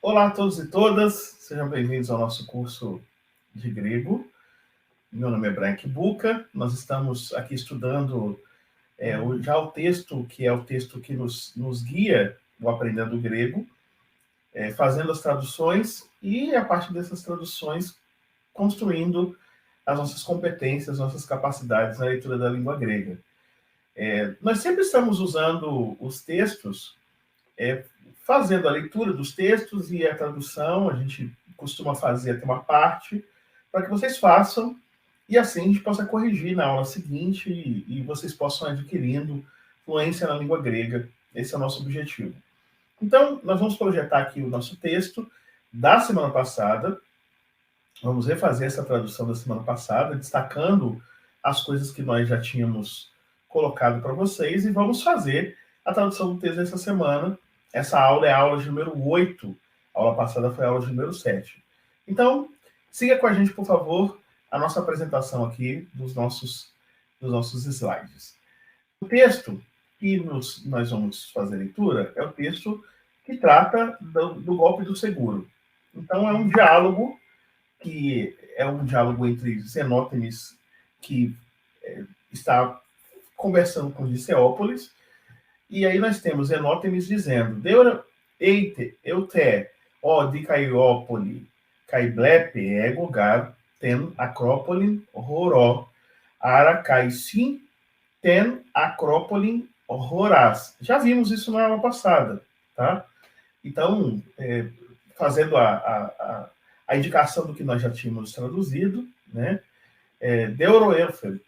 Olá a todos e todas, sejam bem-vindos ao nosso curso de grego. Meu nome é Brian Kibuka, nós estamos aqui estudando já o texto, que é o texto que nos guia o aprendendo grego, fazendo as traduções e, a partir dessas traduções, construindo as nossas competências, nossas capacidades na leitura da língua grega. Nós sempre estamos usando os textos, fazendo a leitura dos textos e a tradução. A gente costuma fazer até uma parte para que vocês façam e assim a gente possa corrigir na aula seguinte e vocês possam adquirindo fluência na língua grega. Esse é o nosso objetivo. Então, nós vamos projetar aqui o nosso texto da semana passada. Vamos refazer essa tradução da semana passada, destacando as coisas que nós já tínhamos colocado para vocês, e vamos fazer a tradução do texto dessa semana. Essa aula é a aula de número 8. A aula passada foi a aula de número 7. Então, siga com a gente, por favor, a nossa apresentação aqui dos nossos slides. O texto que nós vamos fazer leitura é o texto que trata do golpe do seguro. Então, é um diálogo entre Zenótenes, que está conversando com Diceópolis, e aí nós temos Zenótenes dizendo: Eite, eute, ó, di Caiópoli, Caiblepe, egogar, ten acrópolin horroró, ara caicim, ten acrópolin horrorás. Já vimos isso na aula passada, tá? Então, fazendo a indicação do que nós já tínhamos traduzido, né? Deuroelfer,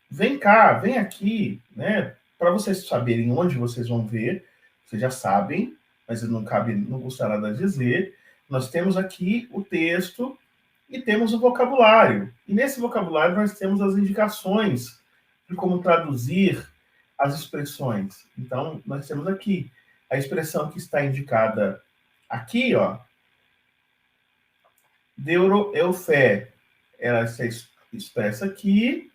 vem cá, vem aqui, né? Para vocês saberem onde vocês vão ver, vocês já sabem, mas não custa nada dizer. Nós temos aqui o texto e temos o vocabulário. E nesse vocabulário nós temos as indicações de como traduzir as expressões. Então, nós temos aqui a expressão que está indicada aqui, ó, Deuroelfé, ela se expressa aqui,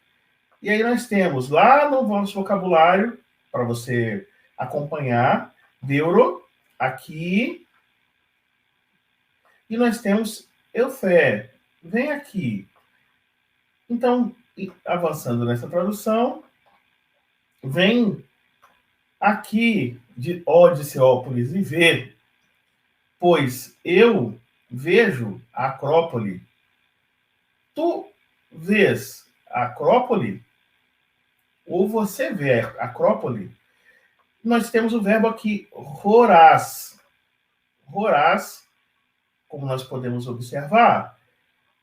e aí nós temos lá no nosso vocabulário, para você acompanhar, Deuro, aqui, e nós temos Eufé, vem aqui. Então, avançando nessa tradução, vem aqui de Diceópolis e vê, pois eu vejo a Acrópole. Tu vês a Acrópole? Ou você vê a Acrópole? Nós temos o verbo aqui, rorás. Rorás, como nós podemos observar,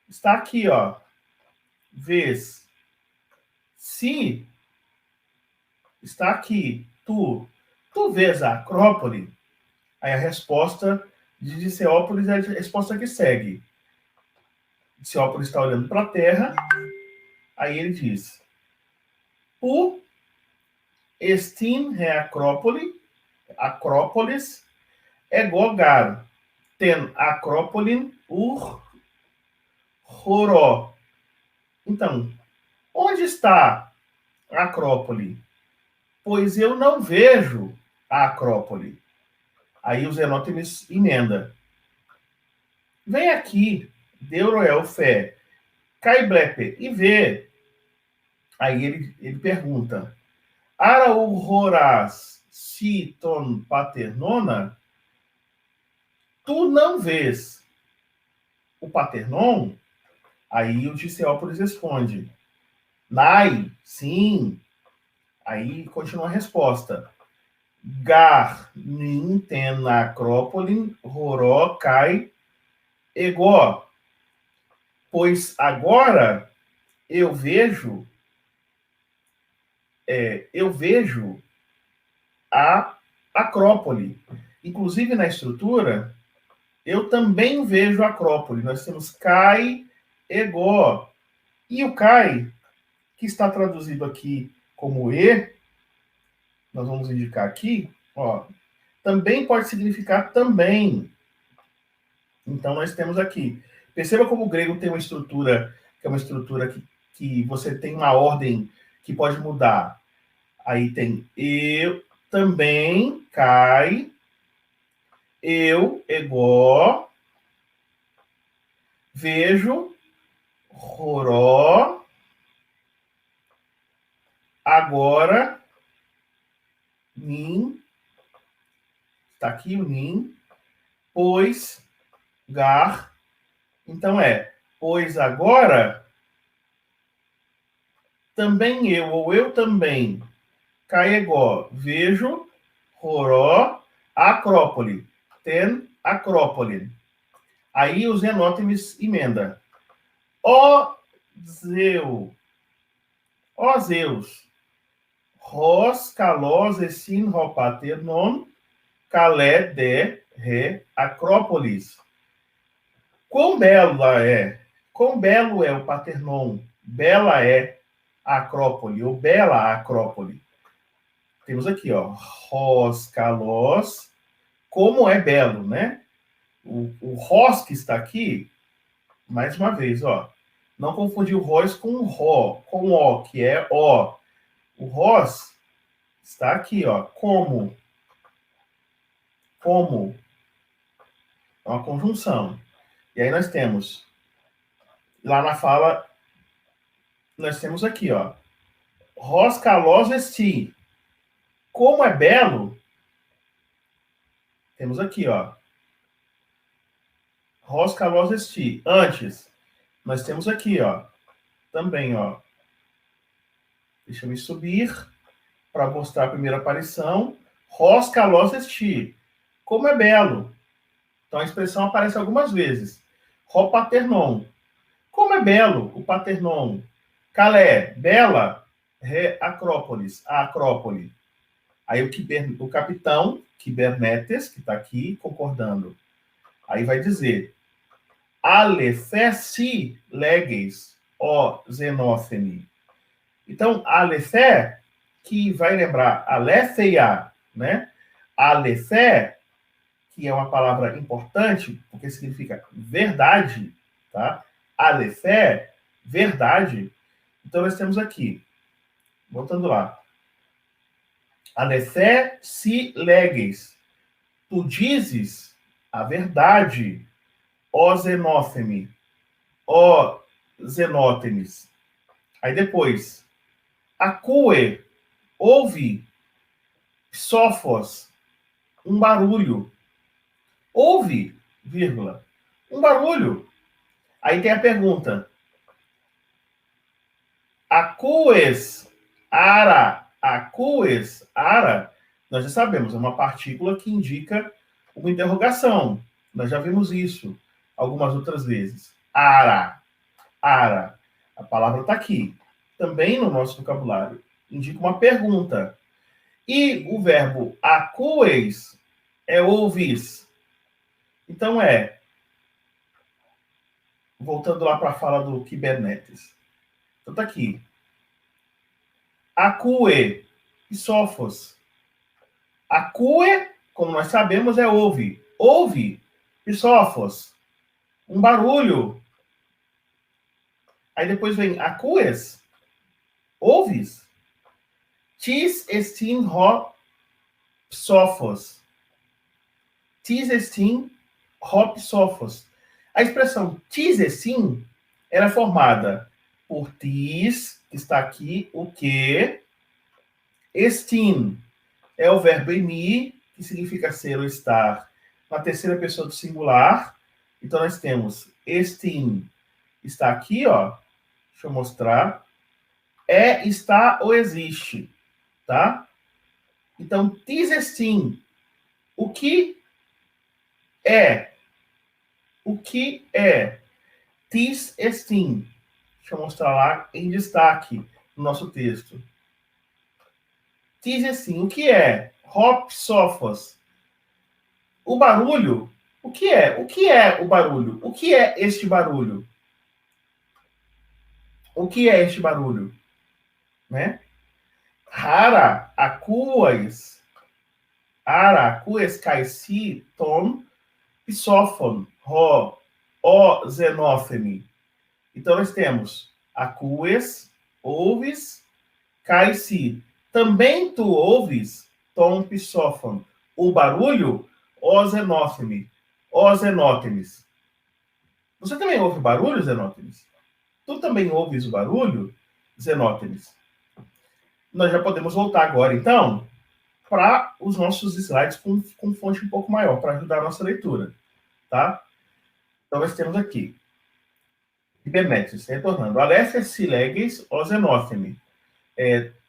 está aqui, ó. Vês. Se está aqui, tu vês a Acrópole? Aí a resposta de Diceópolis é a resposta que segue. Diceópolis está olhando para a terra, aí ele diz: o estin re Acrópolis, egogar, ten Acrópolin horroró. Então, onde está a Acrópole? Pois eu não vejo a Acrópole. Aí o Zenótenes emenda: vem aqui, Deuroelfé, Caiblepe, e vê. Aí ele pergunta: ara horrorás si ton paternona? Tu não vês o paternon? Aí o Diceópolis responde: nai, sim. Aí continua a resposta: gar ninten acrópolin horó cai ego. Pois agora eu vejo a Acrópole. Inclusive, na estrutura, eu também vejo a Acrópole. Nós temos cai, ego. E o cai, que está traduzido aqui como e, nós vamos indicar aqui, ó, também pode significar também. Então, nós temos aqui. Perceba como o grego tem uma estrutura, que é uma estrutura que você tem uma ordem que pode mudar. Aí tem eu, também, cai, eu, ego, Vejo, roró, agora, nin, está aqui o nin, pois, gar. Então pois agora, também eu, ou eu também, caegó, vejo, roró, acrópole, ten, acrópole. Aí o Zenótemis emenda. Ó Zeus, Ros, Kalós, Essin, Ropaternon, Calé, de, Re, Acrópolis. Quão belo é o Paternon, bela é a Acrópole, ou bela a Acrópole. Temos aqui, ó, Ros, Kalós, como é belo, né? O Ros que está aqui, mais uma vez, ó, não confundir o Ros com o Ró, com O, que é O. O Ros está aqui, ó, como. Como. É uma conjunção. E aí nós temos, lá na fala, nós temos aqui, ó, Ros kalos esti. Como é belo, temos aqui, ó, Ros kalos esti. Antes, nós temos aqui, ó, também, ó, deixa eu subir para mostrar a primeira aparição. Ros kalos esti. Como é belo. Então a expressão aparece algumas vezes. Ró paternon. Como é belo o paternon. Calé, bela, re Acrópolis, a Acrópole. Aí o capitão, Kibernetes, que está aqui concordando, aí vai dizer, Alefé leges, ó Zenófene. Então, Alefé, que vai lembrar Aletheia, né? Alefé, que é uma palavra importante, porque significa verdade, tá? Alefé, verdade. Então, nós temos aqui, voltando lá, Alefé si leges, tu dizes a verdade, ó Zenófeme, ó Zenótenes. Aí depois, acue, ouve, sofos, um barulho. Ouve, vírgula, um barulho. Aí tem a pergunta. Acues, ara, nós já sabemos, é uma partícula que indica uma interrogação. Nós já vimos isso algumas outras vezes. Ara. A palavra está aqui. Também no nosso vocabulário. Indica uma pergunta. E o verbo acues é ouvis. Então voltando lá para a fala do Kibernetes. Então está aqui. Acue, Sofos. Acue, como nós sabemos, é ouve. Ouve, Sofos. Um barulho. Aí depois vem acues, ouves. Tis estin ho psofos. Tis estin ho psofos. A expressão tis estin era formada por tis, que está aqui, o que. Estin é o verbo emi, que significa ser ou estar na terceira pessoa do singular. Então, nós temos estin, está aqui, ó. Deixa eu mostrar. É, está ou existe, tá? Então, tis estin, o que é? O que é? Tis estin. Deixa eu mostrar lá em destaque no nosso texto. Tis estin, o que é? Hop sofos. O barulho, o que é? O que é o barulho? O que é este barulho? O que é este barulho? Né? Acues caesi, ton, psofon, ro, o zenófeme. Então, nós temos acues, ouves, caesi. Também tu ouves, tom, psofon. O barulho, o zenófeme, o zenótemes. Você também ouve barulho, Zenótenes? Tu também ouves o barulho, Zenótenes? Nós já podemos voltar agora, então, para os nossos slides com fonte um pouco maior, para ajudar a nossa leitura, tá? Então, nós temos aqui, Ibernetes, retornando. Alécia sileges, ó Zenótene.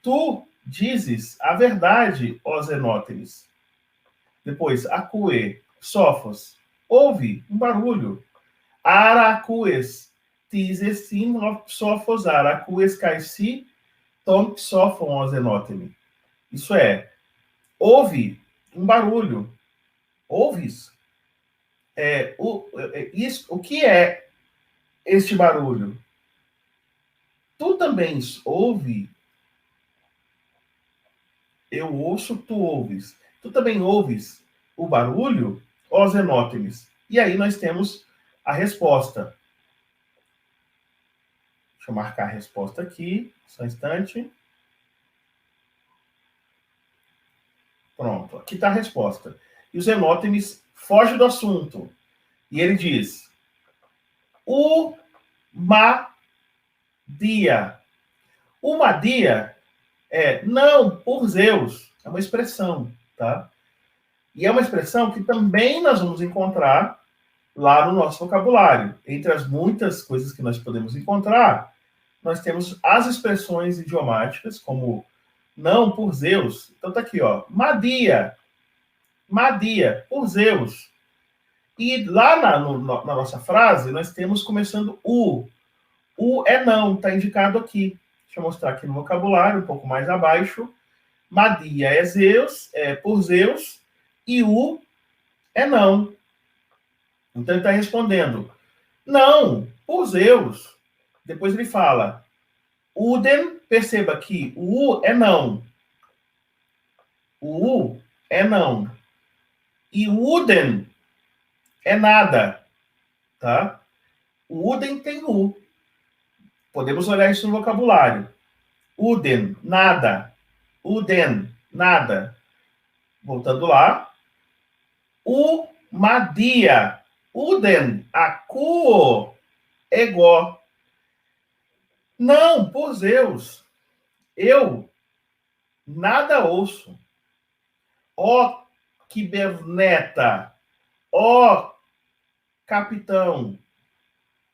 Tu dizes a verdade, ó Zenótenes. Depois, acue, sofos, ouve um barulho. Aracues, tisesin, sofos, aracues, caisi, tom, psofon, ó Zenótene. Isso é, ouve um barulho. Ouves? O que é este barulho? Tu também ouve? Eu ouço, tu ouves. Tu também ouves o barulho, ó Zenótenes? E aí nós temos a resposta. Deixa eu marcar a resposta aqui, só um instante. Pronto, aqui está a resposta. E o Zenótenes foge do assunto. E ele diz: o dia. Uma dia não, por Zeus. É uma expressão, tá? E é uma expressão que também nós vamos encontrar lá no nosso vocabulário. Entre as muitas coisas que nós podemos encontrar, nós temos as expressões idiomáticas, como não, por Zeus. Então tá aqui, ó. Madia, por Zeus. E lá na nossa frase, nós temos começando o. O é não, está indicado aqui. Deixa eu mostrar aqui no vocabulário, um pouco mais abaixo. Madia é Zeus, por Zeus, e o é não. Então ele está respondendo, não, por Zeus. Depois ele fala, Uden, perceba que o U é não. O U é não. E o Uden é nada, tá? O Uden tem U. Podemos olhar isso no vocabulário. Uden, nada. Uden, nada. Voltando lá. Madia. Uden, acuo, ego. Não, por Zeus. Eu nada ouço. Ó quiberneta. Ó capitão.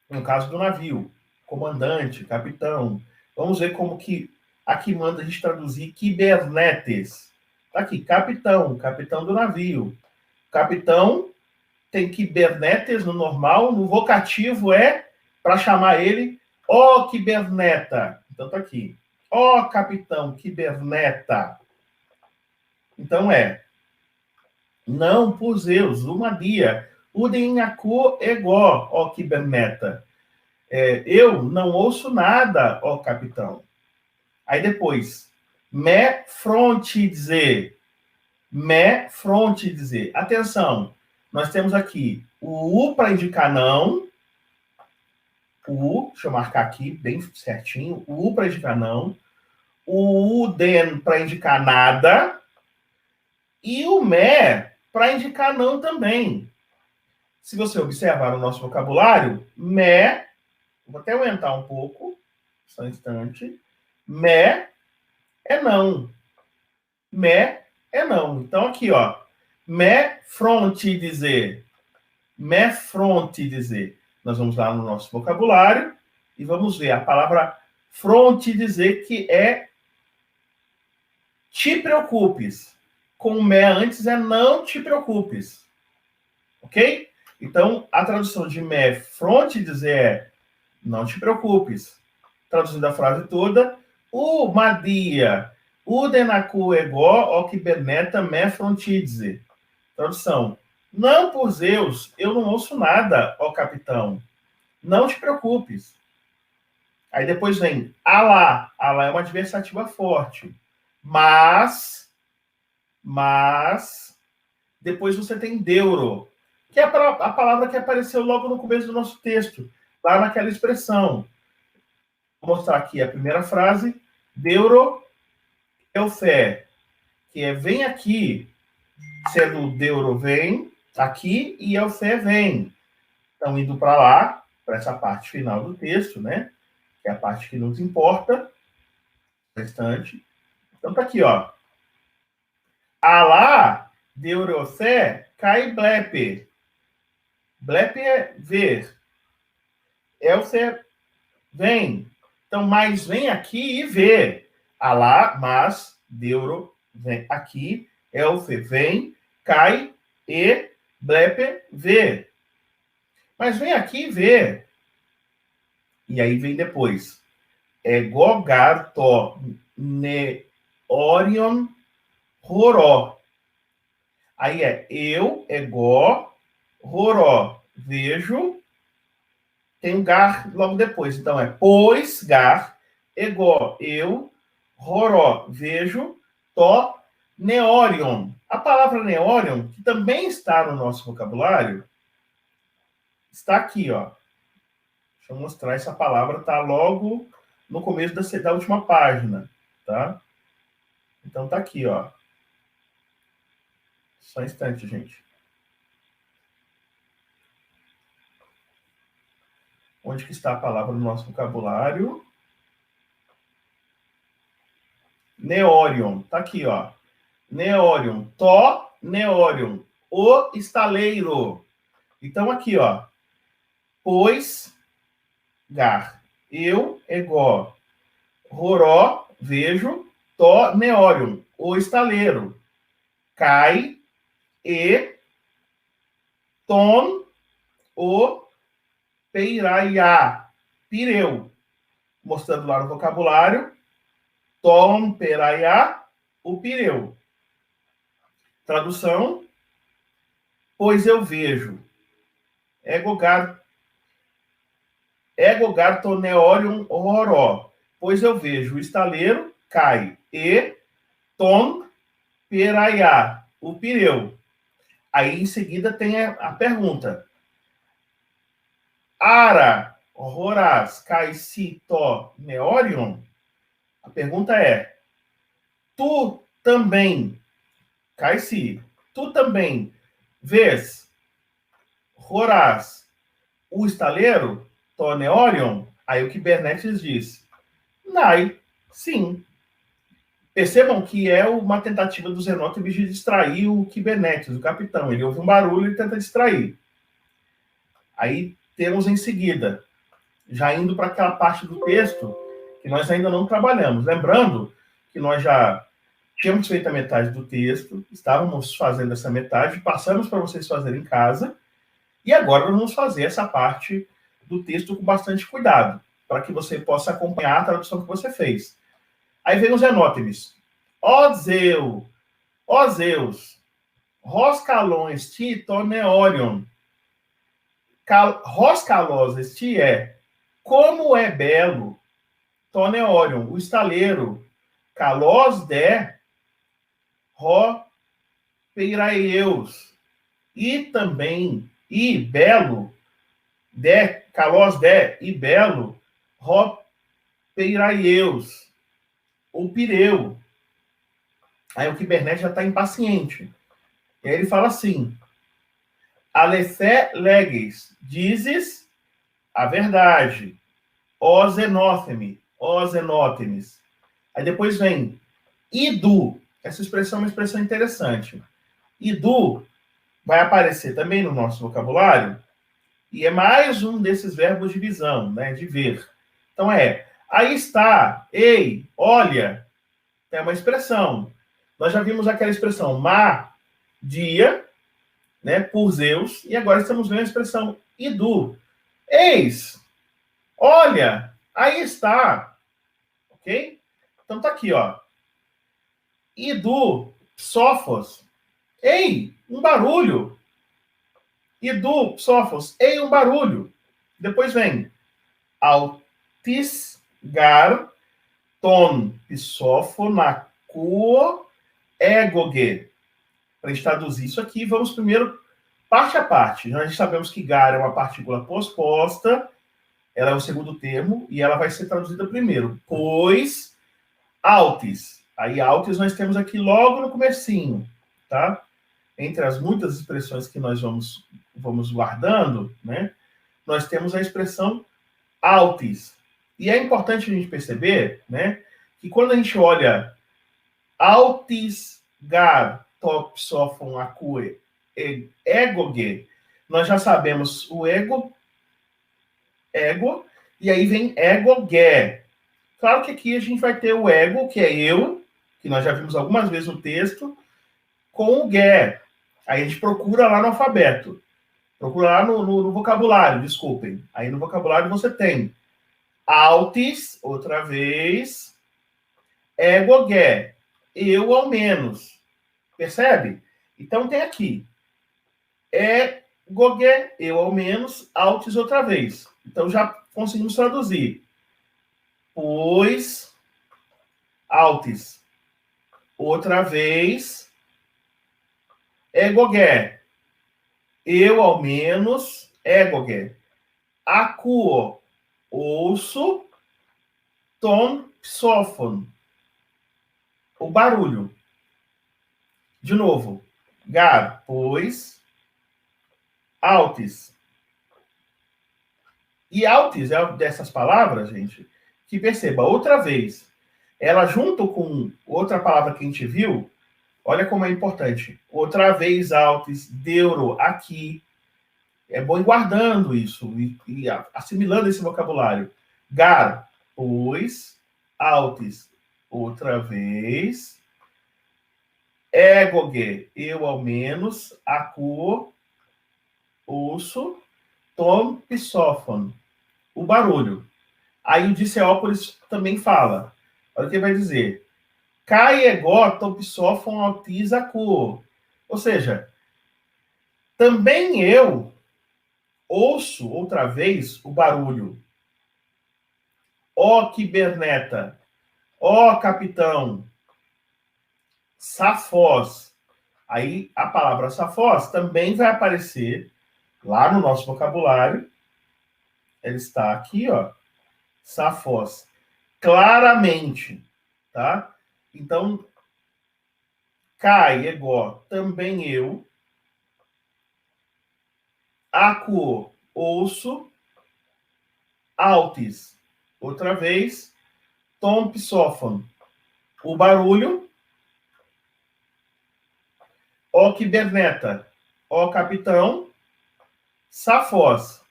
No caso do navio. Comandante, capitão. Vamos ver como que aqui manda a gente traduzir kibernetes. Tá aqui, capitão, capitão do navio. Capitão tem kibernetes no normal, no vocativo é para chamar ele ó kiberneta. Então tá aqui. Ó capitão kiberneta. Então não por Zeus, uma dia. Udenhaku ego, ó kiberneta. Eu não ouço nada, ó capitão. Aí depois, me fronte dizer. Me fronte dizer. Atenção, nós temos aqui o U para indicar não. O U, deixa eu marcar aqui bem certinho. O U para indicar não. O UDEN para indicar nada. E o me para indicar não também. Se você observar o nosso vocabulário, me, vou até aumentar um pouco, só um instante. Me é não. Me é não. Então, aqui, ó. Me fronte dizer. Me fronte dizer. Nós vamos lá no nosso vocabulário e vamos ver a palavra fronte dizer, que é te preocupes. Com me antes é não te preocupes. Ok? Então, a tradução de me fronte dizer é não te preocupes. Traduzindo a frase toda, o madia, o denaku ego, o kiberneta me frontidize. Tradução, não por Zeus, eu não ouço nada, ó capitão. Não te preocupes. Aí depois vem alá. Alá é uma adversativa forte. Mas, depois você tem deuro, que é a palavra que apareceu logo no começo do nosso texto, lá naquela expressão. Vou mostrar aqui a primeira frase. Deuro, eufé, que é vem aqui, sendo deuro vem aqui e eufé vem. Então, indo para lá. para essa parte final do texto, né? Que é a parte que nos importa. Restante. Então tá aqui, ó. Alá, Deurocé, cai blepe. Blepe é ver. Elce vem. Então, mas vem aqui e vê. Alá, mas, Deuro, vem aqui. Elce vem, cai e blepe vê. Mas vem aqui e vê. E aí vem depois. Gogarto ne orion horó. Aí eu, go, horó, vejo, tem um gar logo depois. Então pois, gar, ego, eu, horó, vejo, to, neorion. A palavra neorion, que também está no nosso vocabulário, está aqui, ó. Deixa eu mostrar essa palavra, está logo no começo da última página, tá? Então tá aqui, ó. Só um instante, gente. Onde que está a palavra no nosso vocabulário? Neorion. Tá aqui, ó. Neorion. Neorion. O estaleiro. Então aqui, ó. Pois, gar. Eu, ego. Roró, vejo. Neorion. O estaleiro. Cai e ton, o peiraiá, pireu, mostrando lá no vocabulário, tom, peiraiá, o pireu. Tradução, pois eu vejo, egogar toneorium horroró, pois eu vejo o estaleiro, cai, e tom, peiraiá, o pireu. Aí, em seguida, tem a pergunta. Ara, horas, caicito, neorion? A pergunta é, tu também, caici, tu também vês, horas, o estaleiro, to neorion? Aí o Kubernetes diz, nai, sim. Percebam que é uma tentativa do Zenótebis de distrair o Kubernetes, o capitão. Ele ouve um barulho e tenta distrair. Aí temos em seguida, já indo para aquela parte do texto que nós ainda não trabalhamos. Lembrando que nós já tínhamos feito a metade do texto, estávamos fazendo essa metade, passamos para vocês fazerem em casa, e agora nós vamos fazer essa parte do texto com bastante cuidado, para que você possa acompanhar a tradução que você fez. Aí vem os Zenótebis. Ó Zeus, roscalões ti toneorion. Roscalos ti é como é belo, toneorion, o estaleiro, calos de ro peiraeus. E também, e belo, de, calos de, e belo, ro peiraeus. O pireu. Aí o Kubernetes já está impaciente. E aí ele fala assim, Alefé leges, dizes a verdade, ó zenóteme, ó zenótemes. Aí depois vem idu. Essa expressão é uma expressão interessante. Idu vai aparecer também no nosso vocabulário e é mais um desses verbos de visão, né, de ver. Então aí está, ei, olha, é uma expressão. Nós já vimos aquela expressão ma, dia, né, por Zeus, e agora estamos vendo a expressão idu. Eis, olha, aí está. Ok? Então tá aqui, ó. Idu, sofos. Ei, um barulho. Idu, sofos. Ei, um barulho. Depois vem altis, gar, ton, pisofonacuo, egoge. Para a gente traduzir isso aqui, vamos primeiro parte a parte. Nós sabemos que gar é uma partícula posposta, ela é o segundo termo, e ela vai ser traduzida primeiro. Pois, altis. Aí, altis nós temos aqui logo no comecinho, tá? Entre as muitas expressões que nós vamos guardando, né? nós temos a expressão autis. E é importante a gente perceber, né, que quando a gente olha autis gar top sofon acue egoge, nós já sabemos o ego, e aí vem egoge. Claro que aqui a gente vai ter o ego, que é eu, que nós já vimos algumas vezes no texto, com o ge. Aí a gente procura lá no alfabeto. Procura lá no vocabulário, desculpem. Aí no vocabulário você tem autis, outra vez, egoge, eu ao menos. Percebe? Então tem aqui, egoge, eu ao menos, autis outra vez. Então já conseguimos traduzir. Pois, autis, outra vez, egoge, eu ao menos, egoge, acuo, ouço, ton psofon, o barulho. De novo, gar, pois, autis. E autis é dessas palavras, gente, que perceba, outra vez, ela junto com outra palavra que a gente viu, olha como é importante. Outra vez autis, deuro, aqui. É bom ir guardando isso e assimilando esse vocabulário. Gar, pois, autis, outra vez, egoge, eu ao menos, acuo, ouço, tom psofon, o barulho. Aí o Diceópolis também fala, olha o que ele vai dizer, kai ego tom psofon autis acuo. Ou seja, também eu ouço outra vez o barulho. Ó quiberneta, ó capitão, safós. Aí a palavra safós também vai aparecer lá no nosso vocabulário. Ele está aqui, ó, safós, claramente, tá? Então, kai, ego, também eu, acuo, ouço, autis, outra vez, tom psofon, o barulho, ó quiberneta, ó capitão, safós,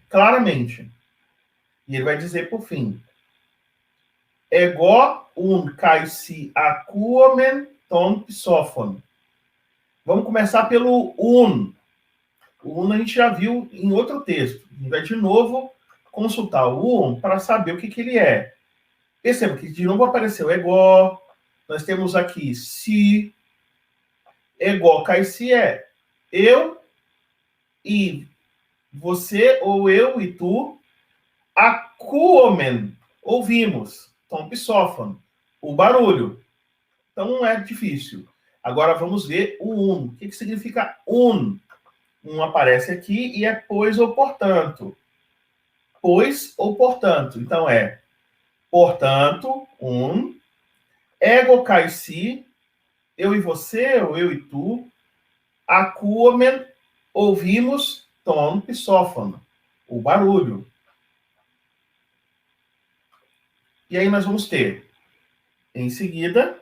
claramente. E ele vai dizer por fim, ego kai si acuomen tom psofon. Vamos começar pelo un. O un a gente já viu em outro texto. A gente vai de novo consultar o un para saber o que ele é. Perceba que de novo apareceu ego. Nós temos aqui si. Ego kai si é eu e você, ou eu e tu. Acuomen, ouvimos. Tom psofon, o barulho. Então não é difícil. Agora vamos ver o un. O que significa un? Um aparece aqui e é pois ou portanto. Pois ou portanto. Então é portanto, un, ego kai si, eu e você, ou eu e tu, acuomen, ouvimos, tom psofon, o barulho. E aí nós vamos ter, em seguida,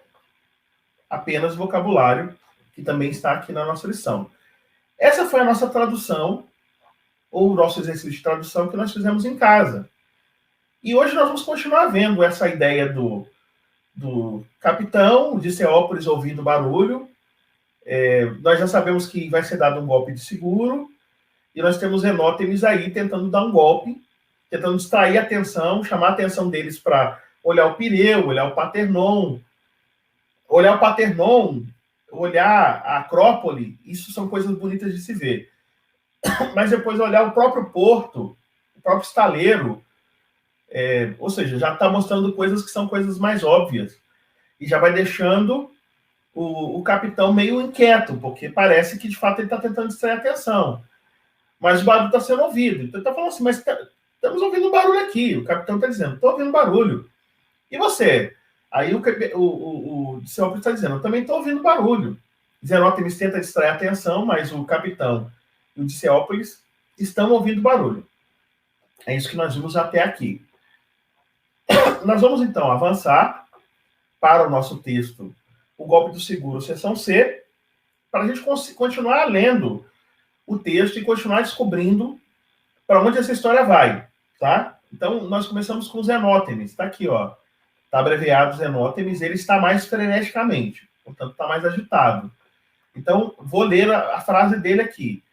apenas vocabulário, que também está aqui na nossa lição. Essa foi a nossa tradução, ou o nosso exercício de tradução que nós fizemos em casa. E hoje nós vamos continuar vendo essa ideia do capitão, de Diceópolis ouvindo barulho. Nós já sabemos que vai ser dado um golpe de seguro, e nós temos Enótemis aí tentando dar um golpe, tentando distrair a atenção, chamar a atenção deles para olhar o Pireu, olhar o Paternon, olhar a Acrópole, isso são coisas bonitas de se ver. Mas depois olhar o próprio porto, o próprio estaleiro, ou seja, já está mostrando coisas que são coisas mais óbvias. E já vai deixando o capitão meio inquieto, porque parece que, de fato, ele está tentando distrair a atenção. Mas o barulho está sendo ouvido. Então ele está falando assim, mas estamos ouvindo barulho aqui. O capitão está dizendo, estou ouvindo barulho. E você? Aí o Diceópolis está dizendo, eu também estou ouvindo barulho. Zenótemis tenta distrair a atenção, mas o capitão e o Diceópolis estão ouvindo barulho. É isso que nós vimos até aqui. Nós vamos, então, avançar para o nosso texto, O Golpe do Seguro, seção C, para a gente continuar lendo o texto e continuar descobrindo para onde essa história vai, tá? Então, nós começamos com Zenótemis, está aqui, ó. Está abreviado Zenótemis, ele está mais freneticamente, portanto, está mais agitado. Então, vou ler a frase dele aqui.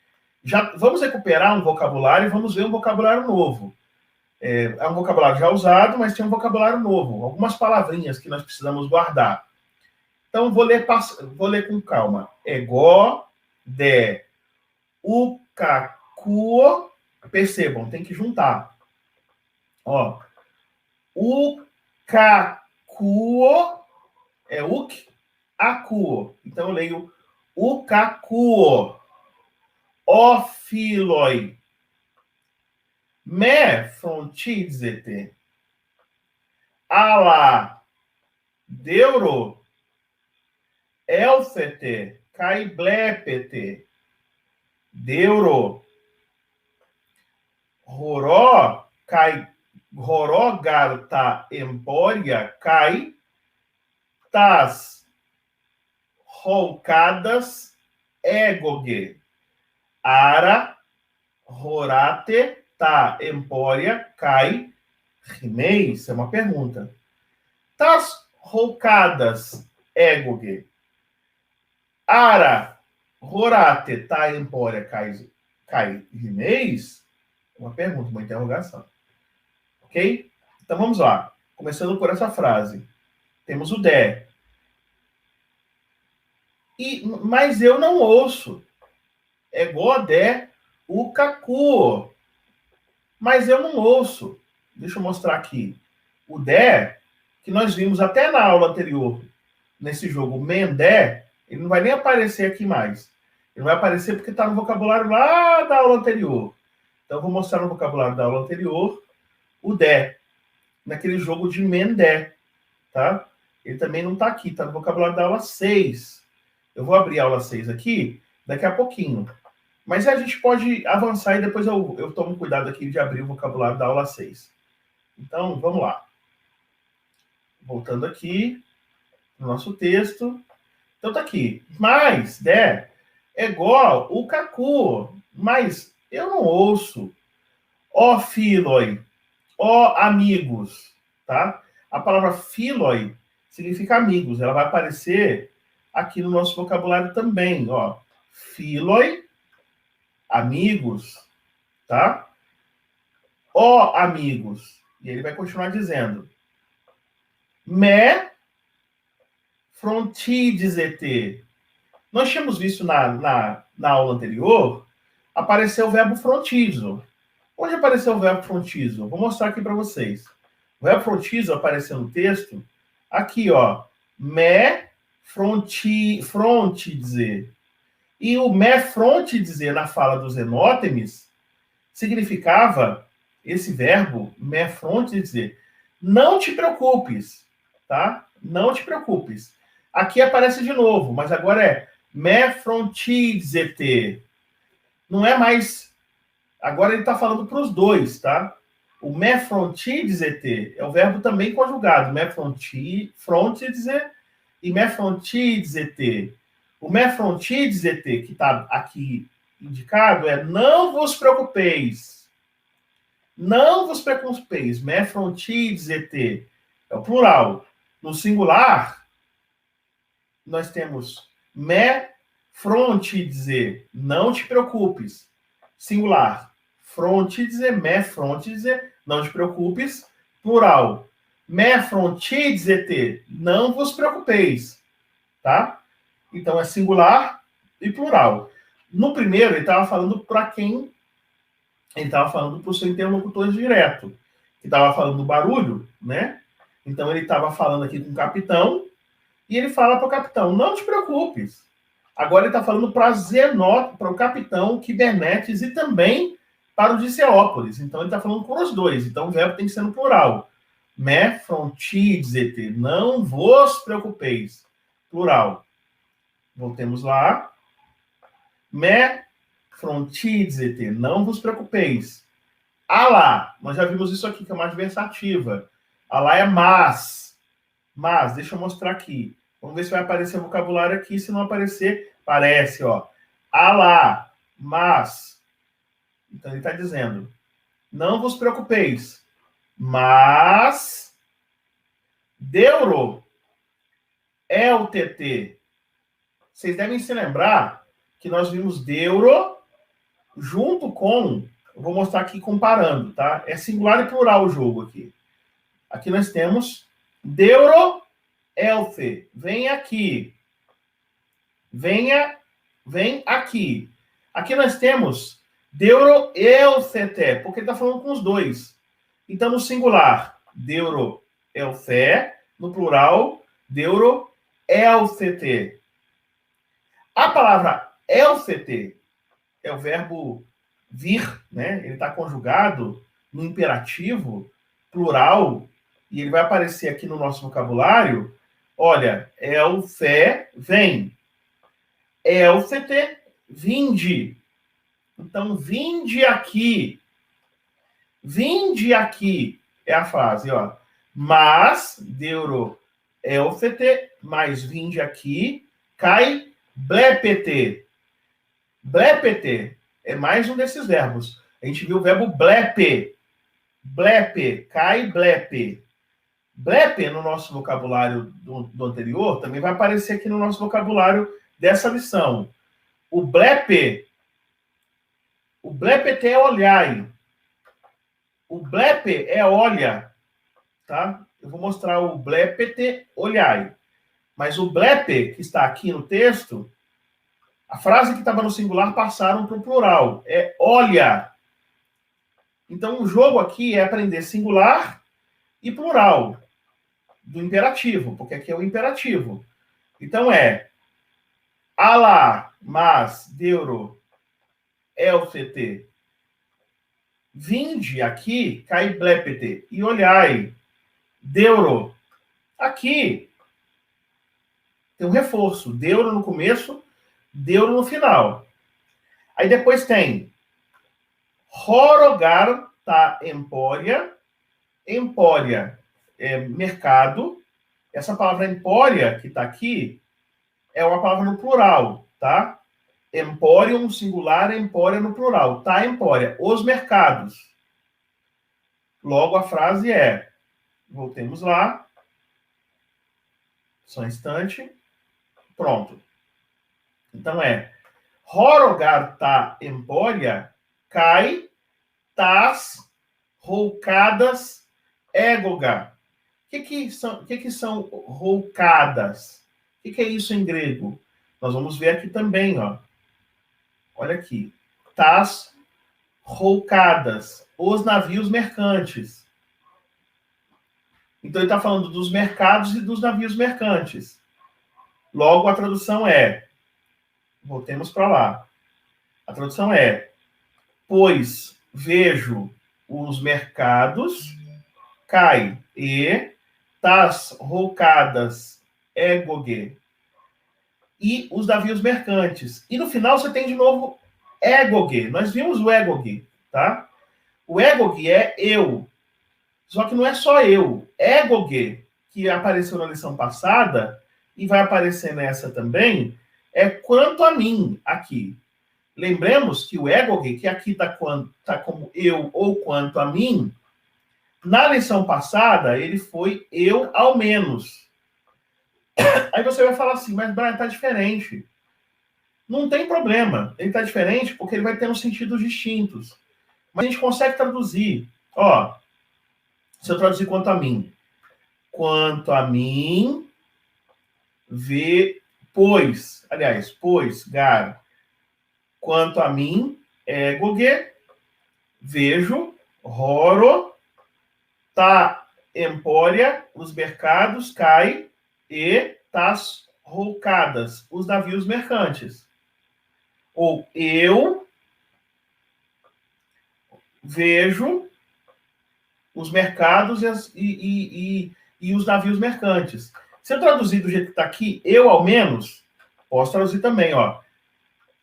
Já vamos recuperar um vocabulário e vamos ver um vocabulário novo. É um vocabulário já usado, mas tem um vocabulário novo. Algumas palavrinhas que nós precisamos guardar. Então, vou ler com calma. Ego, de, ukakuo. Percebam, tem que juntar. Ó, ukakuo é uk, akuo. Então, eu leio ukakuo. Ofiloi. Me frontizete. Ala deuro. Elfete. Caiblepete. Deuro. Roró. Rorogarta empória. Cai. Tas. Roucadas. Egoge. Ara. Rorate. Tá, empória, cai, rimei, isso é uma pergunta. Tas roucadas, egoge. Ara, rorate, tá, empória, cai, rimeis? Uma pergunta, uma interrogação. Ok? Então vamos lá. Começando por essa frase. Temos o de. Mas eu não ouço. Ego de ukakuo. Mas eu não ouço. Deixa eu mostrar aqui. O de, que nós vimos até na aula anterior, nesse jogo mendé, ele não vai nem aparecer aqui mais. Ele vai aparecer porque está no vocabulário lá da aula anterior. Então, eu vou mostrar no vocabulário da aula anterior o de, naquele jogo de mendé, tá? Ele também não está aqui, está no vocabulário da aula 6. Eu vou abrir a aula 6 aqui daqui a pouquinho. Mas a gente pode avançar e depois eu tomo cuidado aqui de abrir o vocabulário da aula 6. Então, vamos lá. Voltando aqui no nosso texto. Então, tá aqui. Mas, de, é igual o cacu. Mas eu não ouço. Ó filoi. Ó amigos. Tá? A palavra filoi significa amigos. Ela vai aparecer aqui no nosso vocabulário também. Ó. Filoi. Amigos, tá? Ó amigos. E ele vai continuar dizendo. Me frontidizete. Nós tínhamos visto na aula anterior, apareceu o verbo frontizo. Onde apareceu o verbo frontizo? Vou mostrar aqui para vocês. O verbo frontizo apareceu no texto aqui, ó. Me frontidizer. E o me frontidizer na fala dos Zenótemis significava esse verbo, me frontidizer, não te preocupes, tá? Não te preocupes. Aqui aparece de novo, mas agora é me frontidizete. Não é mais... Agora ele está falando para os dois, tá? O me frontidizete é o verbo também conjugado, me frontidizer e me frontidizete. O me frontidizete, que está aqui indicado, é não vos preocupeis. Não vos preocupeis. Me frontidizete é o plural. No singular, nós temos me frontidizer, não te preocupes. Singular, frontidizer, me frontidizer, não te preocupes. Plural, me frontidizete, não vos preocupeis. Tá? Então, é singular e plural. No primeiro, ele estava falando para quem? Ele estava falando para o seu interlocutor direto, que estava falando do barulho, né? Então, ele estava falando aqui com o capitão, e ele fala para o capitão, não te preocupes. Agora, ele está falando para o capitão Kibernetes e também para o Diceópolis. Então, ele está falando com os dois. Então, o verbo tem que ser no plural. Me frontidizete, não vos preocupeis. Plural. Voltemos lá. Me frontizete, não vos preocupeis. Alá, nós já vimos isso aqui, que é uma adversativa. Alá é mas. Mas, deixa eu mostrar aqui. Vamos ver se vai aparecer o vocabulário aqui. Se não aparecer, parece, ó. Alá, mas. Então ele está dizendo, não vos preocupeis, mas Deuro é o TT. Vocês devem se lembrar que nós vimos Deuro junto com... Eu vou mostrar aqui comparando, tá? É singular e plural o jogo aqui. Aqui nós temos Deuro Elfe. Vem aqui. Vem aqui. Aqui nós temos Deuro Elfete, porque ele está falando com os dois. Então, no singular, Deuro Elfe. No plural, Deuro Elfete. A palavra Elfete é o verbo vir, né? Ele está conjugado no imperativo plural, e ele vai aparecer aqui no nosso vocabulário. Olha, Elfe, vem. Elfete, vinde. Então, vinde aqui. Vinde aqui é a frase, ó. Mas, Deuro Elfete, mais vinde aqui, cai blepete. Blepete é mais um desses verbos. A gente viu o verbo blepe. Blepe, cai blepe. Blepe, no nosso vocabulário do anterior, também vai aparecer aqui no nosso vocabulário dessa lição. O blepete é olhai. O blepe é olha, tá? Eu vou mostrar o blepete, olhai. Mas o blepe, que está aqui no texto, a frase que estava no singular passaram para o plural. É olha. Então, o jogo aqui é aprender singular e plural do imperativo, porque aqui é o imperativo. Então, é alá, mas, deuro, elfete. Vinde aqui, cai blepete. E olhai, deuro. Aqui tem um reforço. Deuro no começo, deuro no final. Aí depois tem horogar, tá? Empória. Empória é mercado. Essa palavra empória que está aqui é uma palavra no plural, tá? Empório singular, empória no plural. Tá, empória. Os mercados. Logo, a frase é... Voltemos lá. Só um instante. Pronto. Então, é... Horogar tá empória, cai, tas, roucadas, égoga. O que são roucadas? O que é isso em grego? Nós vamos ver aqui também, ó. Olha aqui. Tas roucadas, os navios mercantes. Então, ele está falando dos mercados e dos navios mercantes. Logo, a tradução é... Voltemos para lá. A tradução é... Pois vejo os mercados, cai, e tas roucadas, égoge, e os navios mercantes. E no final você tem de novo égoge. Nós vimos o égoge, tá? O égoge é eu. Só que não é só eu. Égoge, que apareceu na lição passada, e vai aparecer nessa também, é quanto a mim, aqui. Lembremos que o égoge, que aqui está como eu ou quanto a mim, na lição passada, ele foi eu ao menos. Aí você vai falar assim, mas Brian, está diferente. Não tem problema. Ele está diferente porque ele vai ter uns sentidos distintos. Mas a gente consegue traduzir. Ó, se eu traduzir quanto a mim. Quanto a mim, pois, gar. Quanto a mim, égoge, vejo, roro, tá, empória, os mercados, cai, e tas roucadas, os navios mercantes. Ou eu vejo os mercados e os navios mercantes. Se eu traduzir do jeito que está aqui, eu ao menos, posso traduzir também, ó.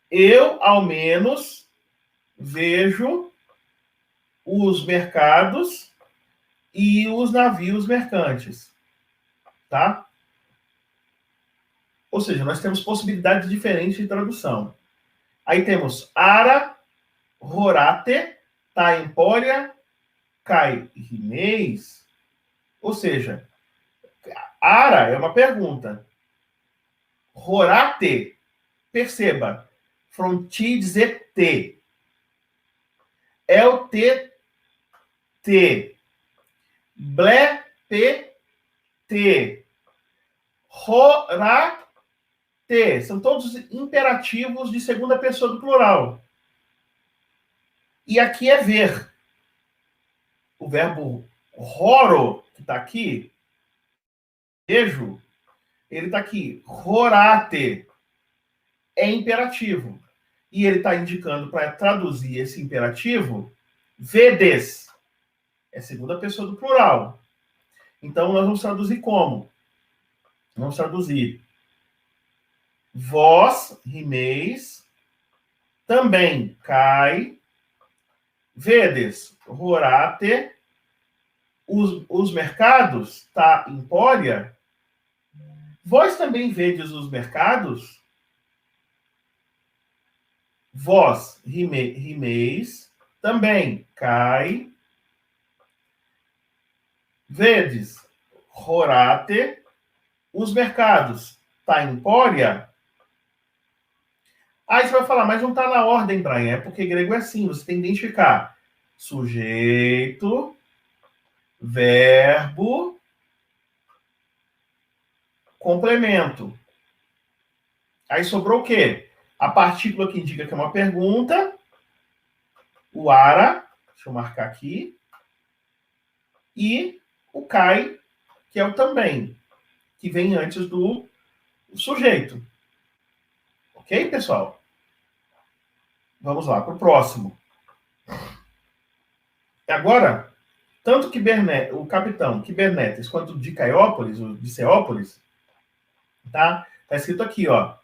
Eu ao menos vejo os mercados e os navios mercantes, tá? Ou seja, nós temos possibilidades diferentes de tradução. Aí temos ara, horate, ta emporia, kai rimeis. Ou seja, ara é uma pergunta. Horate, perceba, fronti dizer te. É o te, te. Ble, pe, te. Horate. São todos imperativos de segunda pessoa do plural. E aqui é ver. O verbo horo, que está aqui, vejo, ele está aqui. Horate é imperativo. E ele está indicando para traduzir esse imperativo, vedes. É segunda pessoa do plural. Então, nós vamos traduzir como? Vamos traduzir. Vós, rimeis, também cai, vedes, horate, os mercados, tá, empória. Vós também vedes os mercados? Vós, rimeis, também cai, vedes, horate, os mercados, tá, empória. Aí você vai falar, mas não está na ordem, Brian. É porque grego é assim, você tem que identificar sujeito, verbo, complemento. Aí sobrou o quê? A partícula que indica que é uma pergunta, o ara, deixa eu marcar aqui, e o cai, que é o também, que vem antes do sujeito. Ok, pessoal? Vamos lá para o próximo. Agora, tanto o capitão Kibernetes quanto o Dicaiópolis, o Diceópolis, tá? Tá escrito aqui, ó,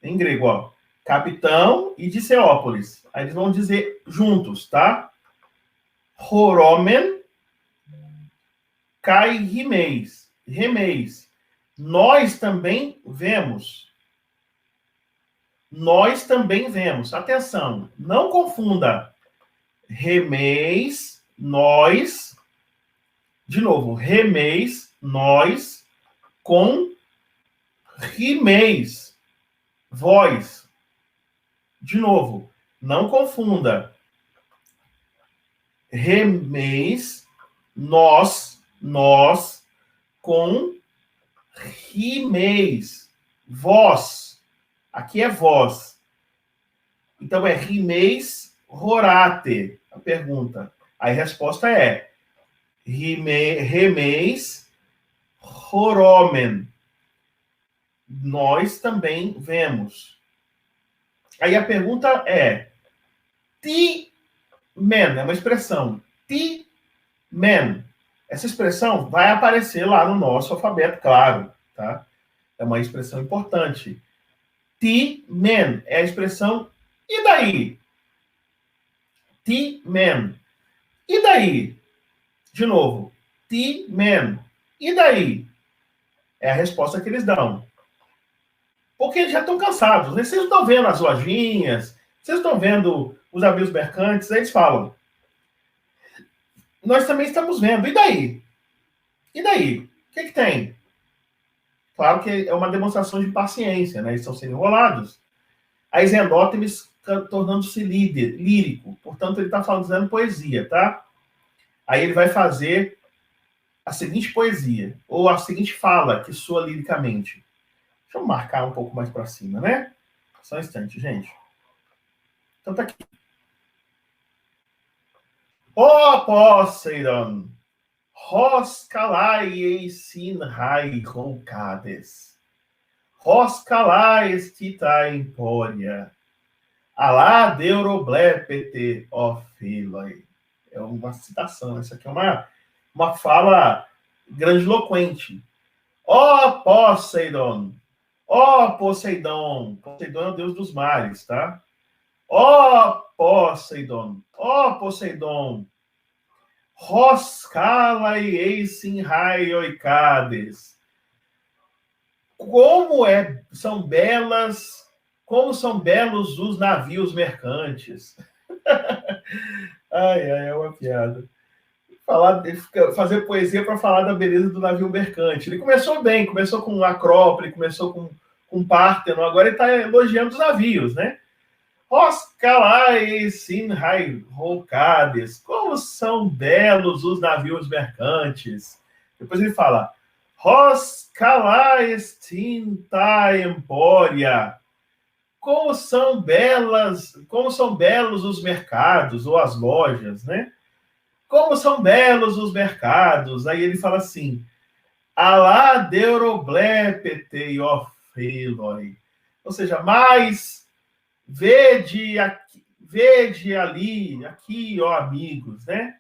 em grego, ó, capitão e Diceópolis. Aí eles vão dizer juntos, tá? Horomen kai rimeis. Remeis. Nós também vemos. Nós também vemos. Atenção, não confunda remeis, nós, de novo, remeis, nós, com rimeis, vós. De novo, não confunda remeis, nós, com rimeis, vós. Aqui é vós. Então é rimeis horate. A pergunta. Aí a resposta é remeis horomen. Nós também vemos. Aí a pergunta é ti men, é uma expressão. Ti men. Essa expressão vai aparecer lá no nosso alfabeto, claro, tá? É uma expressão importante. Ti men é a expressão e daí? Ti men. E daí? De novo. Ti men. E daí? É a resposta que eles dão. Porque eles já estão cansados, né? Vocês estão vendo as lojinhas, vocês estão vendo os navios mercantes, aí eles falam. Nós também estamos vendo. E daí? E daí? O que tem? Claro que é uma demonstração de paciência, né? Eles estão sendo enrolados. Aí Zendótemis tornando-se lírico. Portanto, ele está fazendo poesia, tá? Aí ele vai fazer a seguinte poesia, ou a seguinte fala que soa liricamente. Deixa eu marcar um pouco mais para cima, né? Só um instante, gente. Então tá aqui. Ó Poseidon, hos calai sin hai roucades, hos calai tita empória, alá deuroblepete ofiloi. É uma citação, essa aqui é uma fala grandiloquente. Ó Poseidon, ó Poseidon, Poseidon é o deus dos mares, tá? Ó Poseidon, ó Poseidon, Roscala e Eisin Raioicades. São belas, como são belos os navios mercantes. Ai, é uma piada. Fazer poesia para falar da beleza do navio mercante. Ele começou bem, começou com Acrópole, começou com Párteno, agora ele está elogiando os navios, né? Roscalai Sinhai Rocades, como são belos os navios mercantes. Depois ele fala, Roscalai Tinta Empória, como são belos os mercados ou as lojas, né? Como são belos os mercados. Aí ele fala assim, Alá deuroblepete ofiloi. Ou seja, mais vede ali, aqui, ó, amigos, né?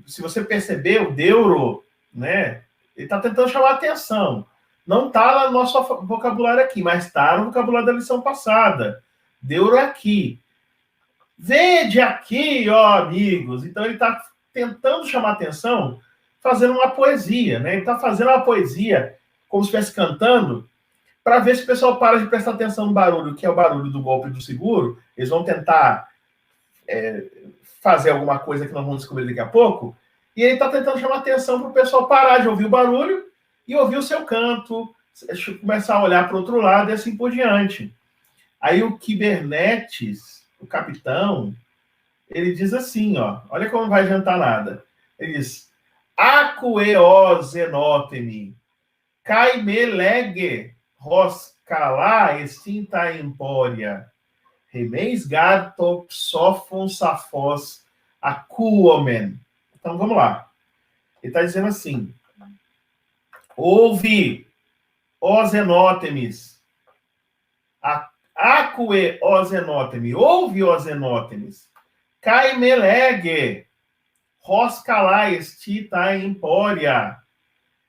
Se você perceber, o deuro, né? Ele está tentando chamar a atenção. Não está no nosso vocabulário aqui, mas está no vocabulário da lição passada. Deuro é aqui. Vede aqui, ó, amigos. Então ele está tentando chamar a atenção, fazendo uma poesia, né? Ele está fazendo uma poesia, como se estivesse cantando, para ver se o pessoal para de prestar atenção no barulho, que é o barulho do golpe do seguro. Eles vão tentar fazer alguma coisa que nós vamos descobrir daqui a pouco, e ele está tentando chamar a atenção para o pessoal parar de ouvir o barulho e ouvir o seu canto, começar a olhar para o outro lado e assim por diante. Aí o Kibernetes, o capitão, ele diz assim, ó, olha como não vai adiantar nada. Ele diz, Acueozenotemi, Caimelegue, Roscalá, extinta empória, Remeis gato, psofon, safos, acuomen. Então, vamos lá. Ele está dizendo assim, ouve, ó Zenótemis, acue, ó Zenótemi, ouve, ó Zenótemis, caimelegue, roscalá, estita empória.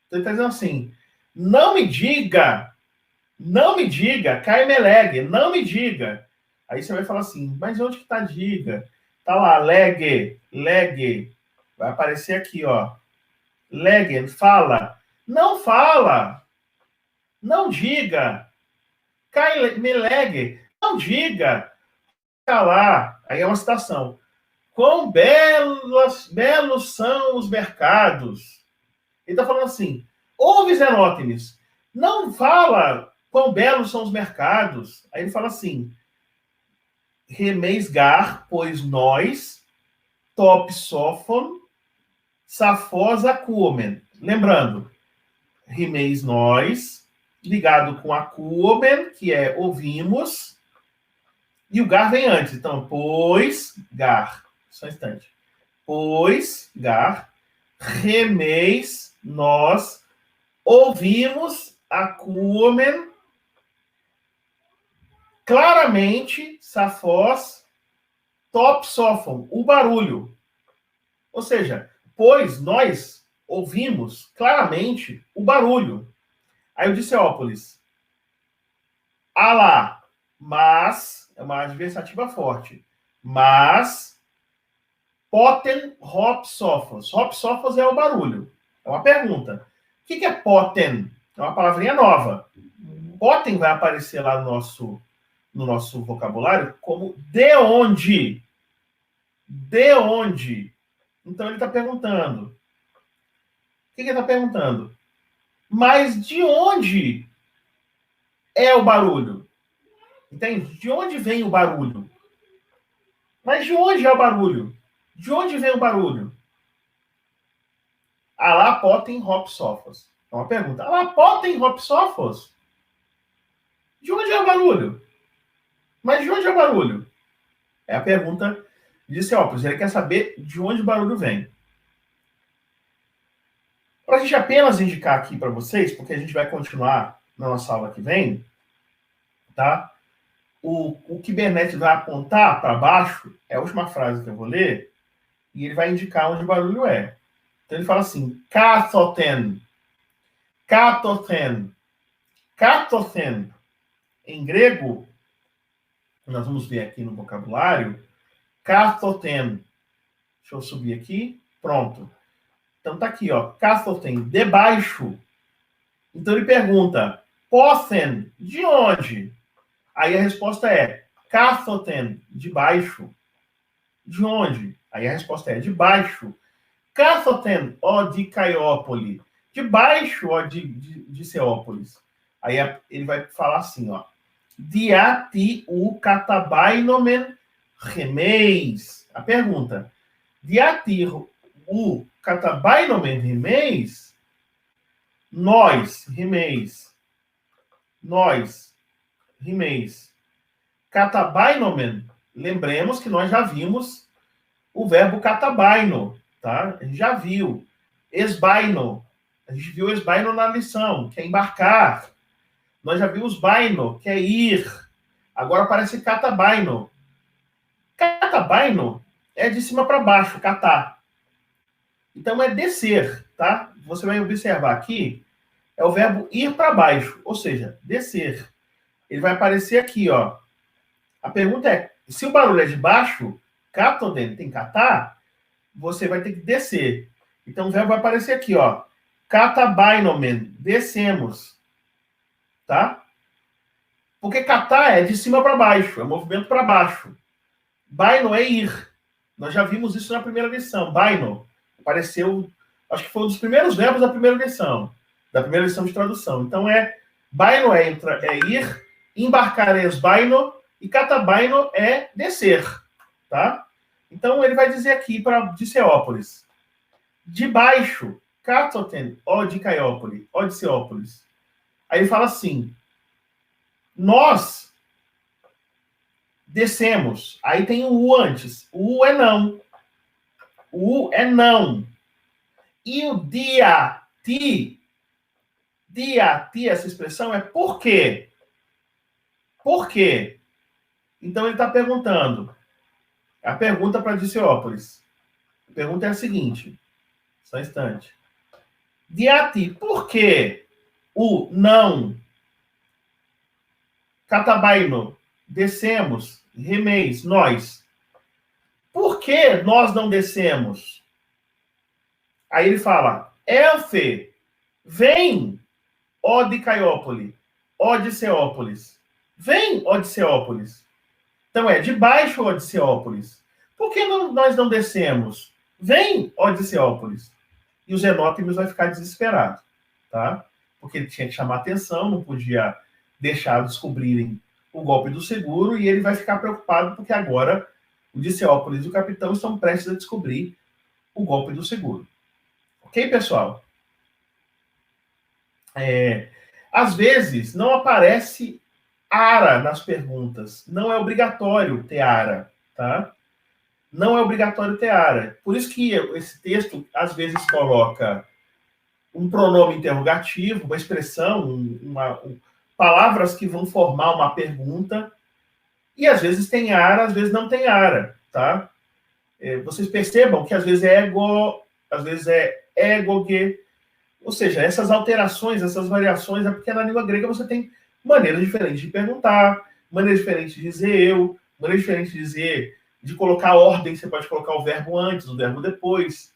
Então, ele está dizendo assim, não me diga, caimelegue, não me diga. Aí você vai falar assim, mas onde que tá diga? Tá lá, legue. Vai aparecer aqui, ó. Legue, fala. Não fala. Não diga. Me legue. Não diga. Tá lá. Aí é uma citação. Quão belos são os mercados. Ele tá falando assim, ouve, Zenótemis, não fala quão belos são os mercados. Aí ele fala assim, remeisgar, pois nós, top sofon, safos acuomen. Lembrando, remeis nós, ligado com acuomen, que é ouvimos, e o gar vem antes. Então, pois, gar. Só um instante. Pois, gar, remeis nós, ouvimos acuomen, claramente, safos, top sofon, o barulho. Ou seja, pois nós ouvimos claramente o barulho. Aí o Diceópolis, alá, mas, é uma adversativa forte, mas, poten hop sofos. Hop sofos é o barulho. É uma pergunta. O que é poten? É uma palavrinha nova. Poten vai aparecer lá no nosso vocabulário como de onde. De onde? Então ele está perguntando. O que ele está perguntando? Mas de onde é o barulho? Entende? De onde vem o barulho? Mas de onde é o barulho? De onde vem o barulho? Alá potem hop sofos. É uma pergunta. Alá potem hop sofos? De onde é o barulho? Mas de onde é o barulho? É a pergunta de Diceópolis. Ele quer saber de onde o barulho vem. Para a gente apenas indicar aqui para vocês, porque a gente vai continuar na nossa aula que vem, tá? O Kubernetes vai apontar para baixo, é a última frase que eu vou ler, e ele vai indicar onde o barulho é. Então ele fala assim, kathoten. Kathoten. Kathoten, em grego, nós vamos ver aqui no vocabulário, kathoten. Deixa eu subir aqui. Pronto. Então tá aqui, ó. Kathoten, debaixo. Então ele pergunta, pothen, de onde? Aí a resposta é, kathoten, de baixo. De onde? Aí a resposta é, de baixo. Kathoten, ó de Caiópole. De baixo, ó de Ceópolis. Aí ele vai falar assim, ó. Diati u katabainomen remeis. A pergunta. Diati u katabainomen remeis. Nós, remeis. Nós, remeis. Katabainomen. Lembremos que nós já vimos o verbo katabaino, tá? A gente já viu. Esbaino. A gente viu esbaino na lição, que é embarcar. Nós já vimos baino, que é ir. Agora aparece katabaino. Katabaino é de cima para baixo, catar. Então é descer, tá? Você vai observar aqui, é o verbo ir para baixo, ou seja, descer. Ele vai aparecer aqui, ó. A pergunta é, se o barulho é de baixo, katoden, tem catar, você vai ter que descer. Então o verbo vai aparecer aqui, ó. Katabainomen, descemos. Tá? Porque catar é de cima para baixo, é movimento para baixo. Baino é ir. Nós já vimos isso na primeira lição. Baino apareceu, acho que foi um dos primeiros verbos da primeira lição de tradução. Então baino é ir, embarcar é esbaino e katabaino é descer, tá? Então ele vai dizer aqui de Ceópolis. De baixo, katoten, ó de Caiópole, ó de Ceópolis. Aí ele fala assim, nós descemos. Aí tem o U antes. O U é não. O U é não. E o diati, essa expressão é por quê? Por quê? Então ele está perguntando. A pergunta para Diciópolis. A pergunta é a seguinte. Só um instante. Diati, por que o não? Katabaino, descemos, remeis, nós. Por que nós não descemos? Aí ele fala, Elfe, vem, ó de Caiópole, ó de Ceópolis. Vem, ó de Ceópolis. Então de baixo, ó de Ceópolis. Por que nós não descemos? Vem, ó de Ceópolis. E o Zenótimos vai ficar desesperado, tá? Porque ele tinha que chamar atenção, não podia deixar descobrirem o golpe do seguro, e ele vai ficar preocupado porque agora o Diciópolis e o capitão estão prestes a descobrir o golpe do seguro. Ok, pessoal? Às vezes não aparece ara nas perguntas. Não é obrigatório ter ara, tá? Não é obrigatório ter ara. Por isso que esse texto, às vezes, coloca um pronome interrogativo, uma expressão, palavras que vão formar uma pergunta, e às vezes tem ara, às vezes não tem ara, tá? Vocês percebam que às vezes é ego, às vezes é egoge, ou seja, essas alterações, essas variações, é porque na língua grega você tem maneiras diferentes de perguntar, maneiras diferentes de dizer eu, maneiras diferentes de dizer, de colocar ordem, você pode colocar o verbo antes, o verbo depois,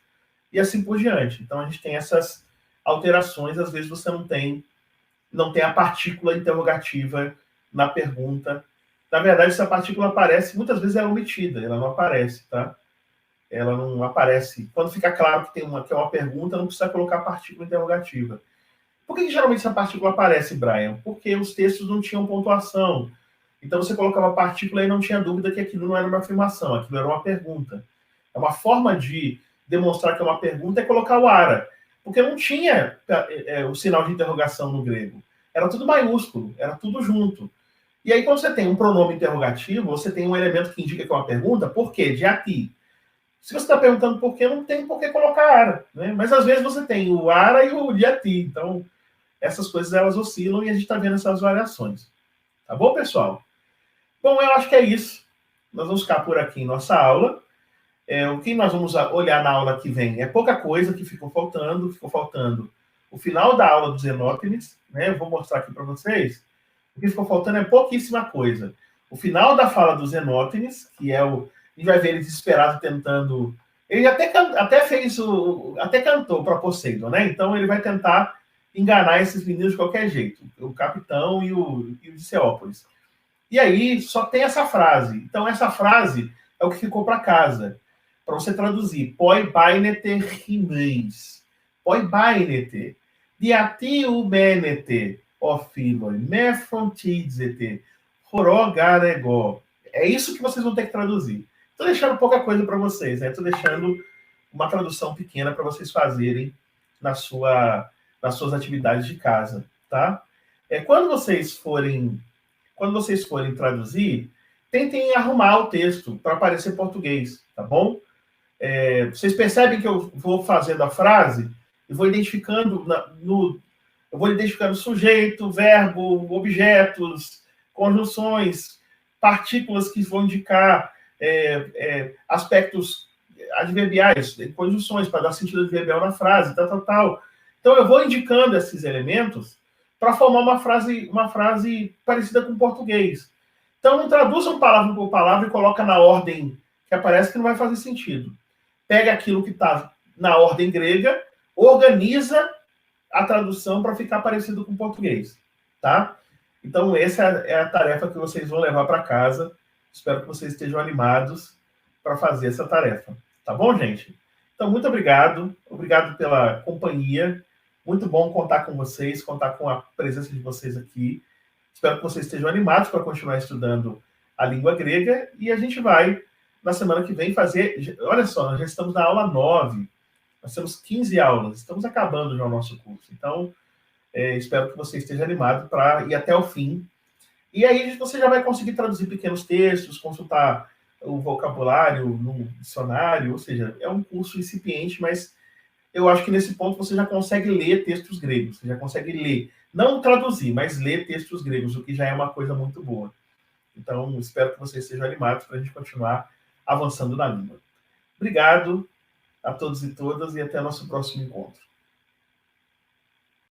e assim por diante. Então a gente tem essas alterações, às vezes você não tem a partícula interrogativa na pergunta. Na verdade, essa partícula aparece, muitas vezes ela é omitida, ela não aparece, tá? Ela não aparece. Quando fica claro que é uma pergunta, não precisa colocar a partícula interrogativa. Por que geralmente essa partícula aparece, Brian? Porque os textos não tinham pontuação. Então você colocava a partícula e não tinha dúvida que aquilo não era uma afirmação, aquilo era uma pergunta. É uma forma de demonstrar que é uma pergunta é colocar o ara. Porque não tinha o sinal de interrogação no grego. Era tudo maiúsculo, era tudo junto. E aí, quando você tem um pronome interrogativo, você tem um elemento que indica que é uma pergunta, por quê? De aqui. Se você está perguntando por quê, não tem por que colocar ara. Né? Mas às vezes você tem o ara e o de ati. Então, essas coisas elas oscilam e a gente está vendo essas variações. Tá bom, pessoal? Bom, eu acho que é isso. Nós vamos ficar por aqui em nossa aula. O que nós vamos olhar na aula que vem é pouca coisa que ficou faltando. Ficou faltando o final da aula dos Zenótimes, né? Eu vou mostrar aqui para vocês. O que ficou faltando é pouquíssima coisa. o final da fala do Zenótenes, que é o... A gente vai ver ele desesperado tentando... Ele até fez até cantou para Poseidon, né? Então ele vai tentar enganar esses meninos de qualquer jeito, o capitão e o Diceópolis. E aí só tem essa frase. Então essa frase é o que ficou para casa, para você traduzir. Poi bainete rimeis. Poi bainete. Diati ubenete, ó filoi, me frontizete, horogarego. É isso que vocês vão ter que traduzir. Estou deixando pouca coisa para vocês, né? Estou deixando uma tradução pequena para vocês fazerem nas suas atividades de casa, tá? Quando vocês forem traduzir, tentem arrumar o texto para aparecer em português, tá bom? Vocês percebem que eu vou fazendo a frase e vou identificando sujeito, verbo, objetos, conjunções, partículas que vão indicar aspectos adverbiais, conjunções, para dar sentido adverbial na frase, tal. Então, eu vou indicando esses elementos para formar uma frase parecida com o português. Então, não traduzam palavra por palavra e coloca na ordem que aparece, que não vai fazer sentido. Pega aquilo que está na ordem grega, organiza a tradução para ficar parecido com o português, tá? Então, essa é a tarefa que vocês vão levar para casa. Espero que vocês estejam animados para fazer essa tarefa. Tá bom, gente? Então, muito obrigado. Obrigado pela companhia. Muito bom contar com vocês, contar com a presença de vocês aqui. Espero que vocês estejam animados para continuar estudando a língua grega. E a gente vai, na semana que vem, fazer... Olha só, nós já estamos na aula 9. Nós temos 15 aulas. Estamos acabando já o nosso curso. Então, espero que você esteja animado para ir até o fim. E aí você já vai conseguir traduzir pequenos textos, consultar o vocabulário no dicionário, ou seja, é um curso incipiente, mas eu acho que nesse ponto você já consegue ler textos gregos, você já consegue ler, não traduzir, mas ler textos gregos, o que já é uma coisa muito boa. Então, espero que vocês estejam animados para a gente continuar avançando na língua. Obrigado a todos e todas e até nosso próximo encontro.